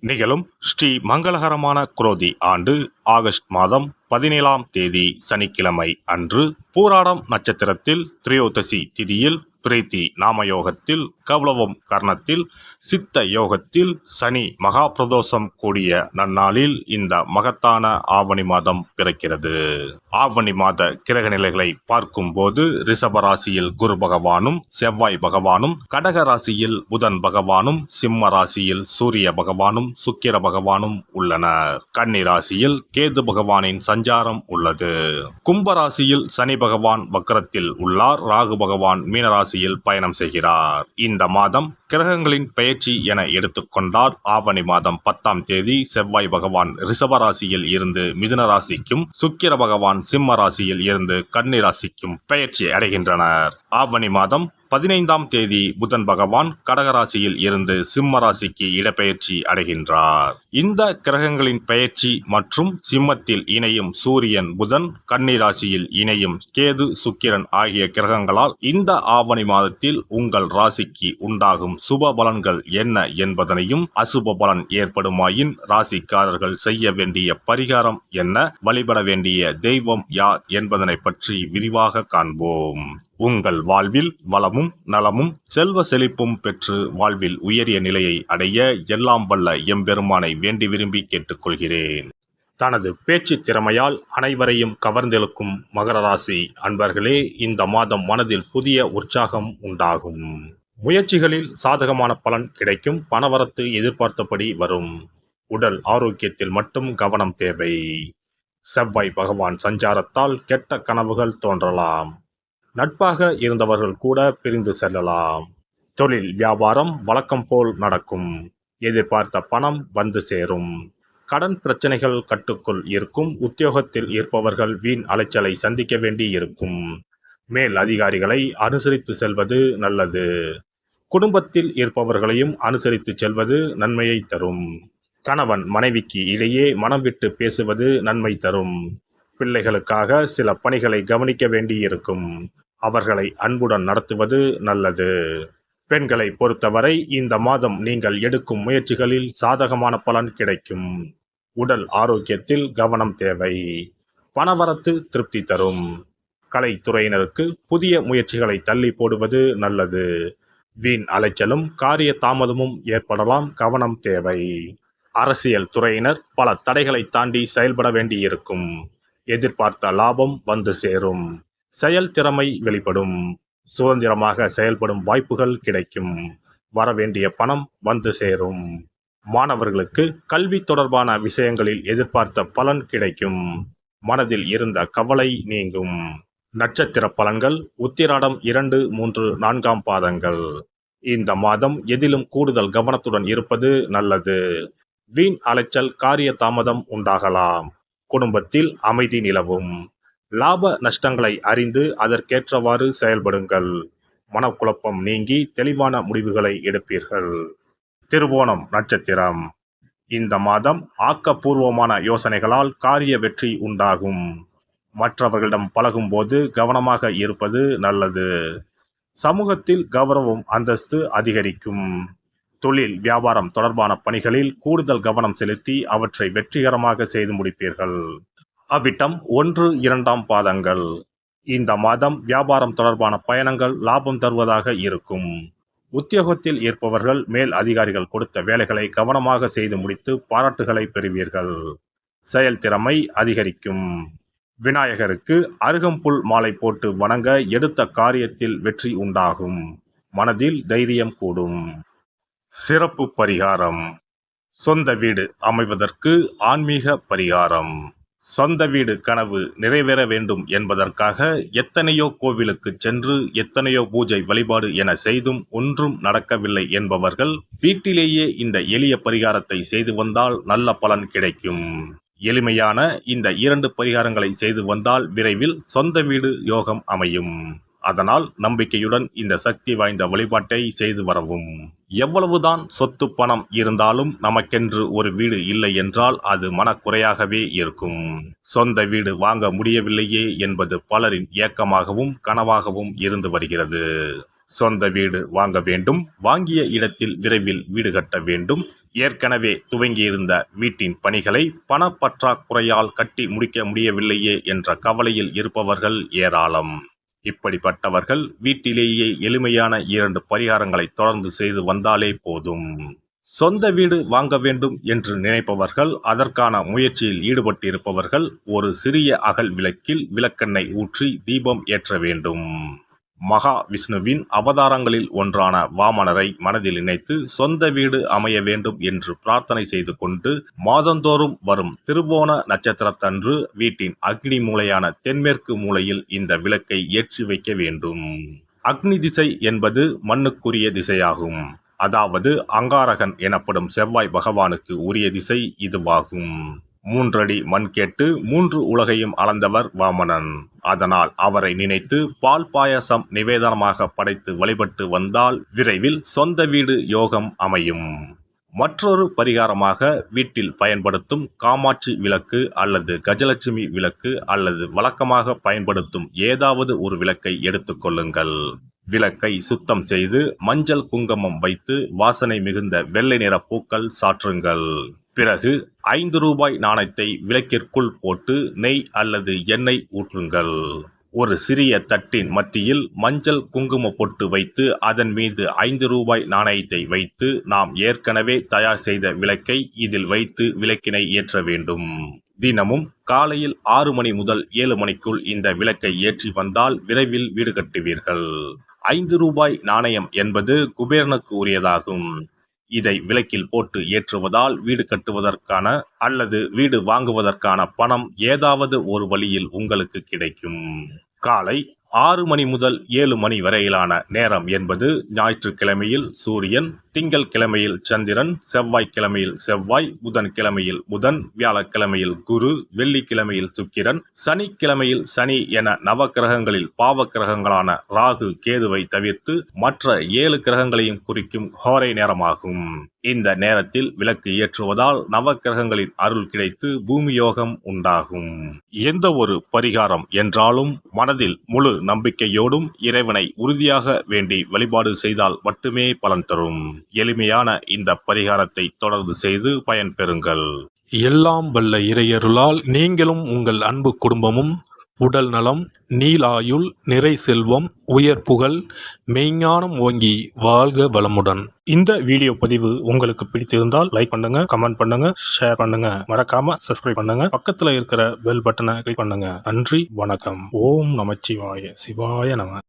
நிகழும் ஸ்ரீ மங்களகரமான குரோதி ஆண்டு ஆகஸ்ட் மாதம் 17ஆம் தேதி சனிக்கிழமை அன்று பூராடம் நட்சத்திரத்தில் திரையோதசி திதியில் பிரீத்தி நாமயோகத்தில் கௌளவம் கர்ணத்தில் சித்த யோகத்தில் சனி மகா பிரதோஷம் கூடிய நன்னாளில் இந்த மகத்தான ஆவணி மாதம் பிறக்கிறது. ஆவணி மாத கிரக நிலைகளை பார்க்கும்போது ரிஷப ராசியில் குரு பகவானும் செவ்வாய் பகவானும், கடக ராசியில் புதன் பகவானும், சிம்ம ராசியில் சூரிய பகவானும் சுக்கிர பகவானும் உள்ளனர். கன்னி ராசியில் கேது பகவானின் சஞ்சாரம் உள்ளது. கும்ப ராசியில் சனி பகவான் வக்ரத்தில் உள்ளார். ராகு பகவான் மீனராசியில் பயணம் செய்கிறார். இந்த மாதம் கிரகங்களின் பெயர்ச்சி என எடுத்துக்கொண்டால் ஆவணி மாதம் 10ஆம் தேதி செவ்வாய் பகவான் ரிஷப ராசியில் இருந்து மிதுன ராசிக்கும், சுக்கிர பகவான் சிம்ம ராசியில் இருந்து கன்னி ராசிக்கும் பெயர்ச்சி அடைகின்றனர். ஆவணி மாதம் 15ஆம் தேதி புதன் பகவான் கடகராசியில் இருந்து சிம்ம ராசிக்கு இடப்பெயர்ச்சி அடைகின்றார். இந்த கிரகங்களின் பெயர்ச்சி மற்றும் சிம்மத்தில் இணையும் சூரியன் புதன், கன்னி ராசியில் இணையும் கேது சுக்கிரன் ஆகிய கிரகங்களால் இந்த ஆவணி மாதத்தில் உங்கள் ராசிக்கு உண்டாகும் சுப பலன்கள் என்ன என்பதனையும், அசுப பலன் ஏற்படுமாயின் ராசிக்காரர்கள் செய்ய வேண்டிய பரிகாரம் என்ன, வழிபட வேண்டிய தெய்வம் யார் என்பதனை பற்றி விரிவாக காண்போம். உங்கள் வாழ்வில் வளமும் நலமும் செல்வ செழிப்பும் பெற்று வாழ்வில் உயரிய நிலையை அடைய எல்லாம் வல்ல எம்பெருமானை வேண்டி விரும்பி கேட்டுக்கொள்கிறேன். தனது பேச்சு திறமையால் அனைவரையும் கவர்ந்தெழுக்கும் மகர ராசி அன்பர்களே, இந்த மாதம் மனதில் புதிய உற்சாகம் உண்டாகும். முயற்சிகளில் சாதகமான பலன் கிடைக்கும். பணவரத்து எதிர்பார்த்தபடி வரும். உடல் ஆரோக்கியத்தில் மட்டும் கவனம் தேவை. செவ்வாய் பகவான் சஞ்சாரத்தால் கெட்ட கனவுகள் தோன்றலாம். நட்பாக இருந்தவர்கள் கூட பிரிந்து செல்லலாம். தொழில் வியாபாரம் வழக்கம் போல் நடக்கும். எதிர்பார்த்த பணம் வந்து சேரும். கடன் பிரச்சனைகள் கட்டுக்குள் இருக்கும். உத்தியோகத்தில் இருப்பவர்கள் வீண் அலைச்சலை சந்திக்க வேண்டி இருக்கும். மேல் அதிகாரிகளை அனுசரித்து செல்வது நல்லது. குடும்பத்தில் இருப்பவர்களையும் அனுசரித்து செல்வது நன்மையை தரும். கணவன் மனைவிக்கு இடையே மனம் விட்டு பேசுவது நன்மை தரும். பிள்ளைகளுக்காக சில பணிகளை கவனிக்க வேண்டியிருக்கும். அவர்களை அன்புடன் நடத்துவது நல்லது. பெண்களை பொறுத்தவரை இந்த மாதம் நீங்கள் எடுக்கும் முயற்சிகளில் சாதகமான பலன் கிடைக்கும். உடல் ஆரோக்கியத்தில் கவனம் தேவை. பணவரத்து திருப்தி தரும். கலைத்துறையினருக்கு புதிய முயற்சிகளை தள்ளி போடுவது நல்லது. வீண் அலைச்சலும் காரிய தாமதமும் ஏற்படலாம். கவனம் தேவை. அரசியல் துறையினர் பல தடைகளை தாண்டி செயல்பட வேண்டியிருக்கும். எதிர்பார்த்த லாபம் வந்து சேரும். செயல் திறமை வெளிப்படும். சுதந்திரமாக செயல்படும் வாய்ப்புகள் கிடைக்கும். வரவேண்டிய பணம் வந்து சேரும். மாணவர்களுக்கு கல்வி தொடர்பான விஷயங்களில் எதிர்பார்த்த பலன் கிடைக்கும். மனதில் இருந்த கவலை நீங்கும். நட்சத்திர பலன்கள் உத்திராடம் 2, 3, 4ஆம் பாதங்கள். இந்த மாதம் எதிலும் கூடுதல் கவனத்துடன் இருப்பது நல்லது. வீண் அலைச்சல் காரிய தாமதம் உண்டாகலாம். குடும்பத்தில் அமைதி நிலவும். லாப நஷ்டங்களை அறிந்து அதற்கேற்றவாறு செயல்படுங்கள். மனக்குழப்பம் நீங்கி தெளிவான முடிவுகளை எடுப்பீர்கள். திருவோணம் நட்சத்திரம். இந்த மாதம் ஆக்கப்பூர்வமான யோசனைகளால் காரிய வெற்றி உண்டாகும். மற்றவர்களிடம் பழகும்போது கவனமாக இருப்பது நல்லது. சமூகத்தில் கௌரவம் அந்தஸ்து அதிகரிக்கும். தொழில் வியாபாரம் தொடர்பான பணிகளில் கூடுதல் கவனம் செலுத்தி அவற்றை வெற்றிகரமாக செய்து முடிப்பீர்கள். அவ்விட்டம் 1, 2ஆம் பாதங்கள். இந்த மாதம் வியாபாரம் தொடர்பான பயணங்கள் லாபம் தருவதாக இருக்கும். உத்தியோகத்தில் இருப்பவர்கள் மேல் அதிகாரிகள் கொடுத்த வேலைகளை கவனமாக செய்து முடித்து பாராட்டுகளை பெறுவீர்கள். செயல்திறமை அதிகரிக்கும். விநாயகருக்கு அருகம்புல் மாலை போட்டு வணங்க எடுத்த காரியத்தில் வெற்றி உண்டாகும். மனதில் தைரியம் கூடும். சிறப்பு பரிகாரம். சொந்த வீடு அமைவதற்கு ஆன்மீக பரிகாரம். சொந்த வீடு கனவு நிறைவேற வேண்டும் என்பதற்காக எத்தனையோ கோவிலுக்கு சென்று எத்தனையோ பூஜை வழிபாடு என செய்தும் ஒன்றும் நடக்கவில்லை என்பவர்கள் வீட்டிலேயே இந்த எளிய பரிகாரத்தை செய்து வந்தால் நல்ல பலன் கிடைக்கும். எளிமையான இந்த 2 பரிகாரங்களை செய்து வந்தால் விரைவில் சொந்த வீடு யோகம் அமையும். அதனால் நம்பிக்கையுடன் இந்த சக்தி வாய்ந்த வழிபாட்டை செய்து வரவும். எவ்வளவுதான் சொத்து பணம் இருந்தாலும் நமக்கென்று ஒரு வீடு இல்லை என்றால் அது மனக்குறையாகவே இருக்கும். சொந்த வீடு வாங்க முடியவில்லையே என்பது பலரின் ஏக்கமாகவும் கனவாகவும் இருந்து வருகிறது. சொந்த வீடு வாங்க வேண்டும். வாங்கிய இடத்தில் விரைவில் வீடு கட்ட வேண்டும். ஏற்கனவே துவங்கியிருந்த வீட்டின் பணிகளை பணப்பற்றாக்குறையால் கட்டி முடிக்க முடியவில்லையே என்ற கவலையில் இருப்பவர்கள் ஏராளம். இப்படிப்பட்டவர்கள் வீட்டிலேயே எளிமையான 2 பரிகாரங்களை தொடர்ந்து செய்து வந்தாலே போதும். சொந்த வீடு வாங்க வேண்டும் என்று நினைப்பவர்கள், அதற்கான முயற்சியில் ஈடுபட்டிருப்பவர்கள் ஒரு சிறிய அகல் விளக்கில் விளக்கெண்ணெய் ஊற்றி தீபம் ஏற்ற வேண்டும். மகா விஷ்ணுவின் அவதாரங்களில் ஒன்றான வாமனரை மனதில் நினைத்து சொந்த வீடு அமைய வேண்டும் என்று பிரார்த்தனை செய்து கொண்டு மாதந்தோறும் வரும் திருவோண நட்சத்திரத்தன்று வீட்டின் அக்னி மூலையான தென்மேற்கு மூலையில் இந்த விளக்கை ஏற்றி வைக்க வேண்டும். அக்னி திசை என்பது மண்ணுக்குரிய திசையாகும். அதாவது அங்காரகன் எனப்படும் செவ்வாய் பகவானுக்கு உரிய திசை இதுவாகும். 3 அடி மண் கேட்டு 3 உலகையும் அளந்தவர் வாமனன். அதனால் அவரை நினைத்து பால் பாயசம் நிவேதனமாக படைத்து வழிபட்டு வந்தால் விரைவில் சொந்த வீடு யோகம் அமையும். மற்றொரு பரிகாரமாக வீட்டில் பயன்படுத்தும் காமாட்சி விளக்கு அல்லது கஜலட்சுமி விளக்கு அல்லது வழக்கமாக பயன்படுத்தும் ஏதாவது ஒரு விளக்கை எடுத்துக்கொள்ளுங்கள். விளக்கை சுத்தம் செய்து மஞ்சள் குங்குமம் வைத்து வாசனை மிகுந்த வெள்ளை நிற பூக்கள் சாற்றுங்கள். பிறகு 5 ரூபாய் நாணயத்தை விளக்கிற்குள் போட்டு நெய் அல்லது எண்ணெய் ஊற்றுங்கள். ஒரு சிறிய தட்டின் மத்தியில் மஞ்சள் குங்கும பொட்டு வைத்து அதன் மீது 5 ரூபாய் நாணயத்தை வைத்து நாம் ஏற்கனவே தயார் செய்த விளக்கை இதில் வைத்து விளக்கினை ஏற்ற வேண்டும். தினமும் காலையில் 6 மணி முதல் 7 மணிக்குள் இந்த விளக்கை ஏற்றி வந்தால் விரைவில் வீடு கட்டுவீர்கள். 5 ரூபாய் நாணயம் என்பது குபேரனுக்கு உரியதாகும். இதை விளக்கில் போட்டு ஏற்றுவதால் வீடு கட்டுவதற்கான அல்லது வீடு வாங்குவதற்கான பணம் ஏதாவது ஒரு வழியில் உங்களுக்கு கிடைக்கும். காலை 6 மணி முதல் 7 மணி வரையிலான நேரம் என்பது ஞாயிற்றுக்கிழமையில் சூரியன், திங்கட்கிழமையில் சந்திரன், செவ்வாய்க்கிழமையில் செவ்வாய், புதன்கிழமையில் புதன், வியாழக்கிழமையில் குரு, வெள்ளிக்கிழமையில் சுக்கிரன், சனிக்கிழமையில் சனி என நவக்கிரகங்களில் பாவ கிரகங்களான ராகு, கேதுவை தவிர்த்து மற்ற 7 கிரகங்களையும் குறிக்கும் ஹோரை நேரமாகும். இந்த நேரத்தில் விளக்கு ஏற்றுவதால் நவக்கிரகங்களின் அருள் கிடைத்து பூமி யோகம் உண்டாகும். எந்த ஒரு பரிகாரம் என்றாலும் மனதில் முழு நம்பிக்கையோடும் இறைவனை உறுதியாக வேண்டி வழிபாடு செய்தால் மட்டுமே பலன் தரும். எளிமையான இந்த பரிகாரத்தை தொடர்ந்து செய்து பயன்பெறுங்கள். எல்லாம் வல்ல இறையருளால் நீங்களும் உங்கள் அன்பு குடும்பமும் உடல் நலம், நீலாயுள், நிறை செல்வம், உயர் புகழ், மெய்ஞானம் ஓங்கி வாழ்க வளமுடன். இந்த வீடியோ பதிவு உங்களுக்கு பிடித்திருந்தால் லைக் பண்ணுங்க, கமெண்ட் பண்ணுங்க, ஷேர் பண்ணுங்க, மறக்காம சப்ஸ்கிரைப் பண்ணுங்க, பக்கத்துல இருக்கிற பெல் பட்டனை கிளிக் பண்ணுங்க. நன்றி, வணக்கம். ஓம் நமச்சிவாய. சிவாய நம.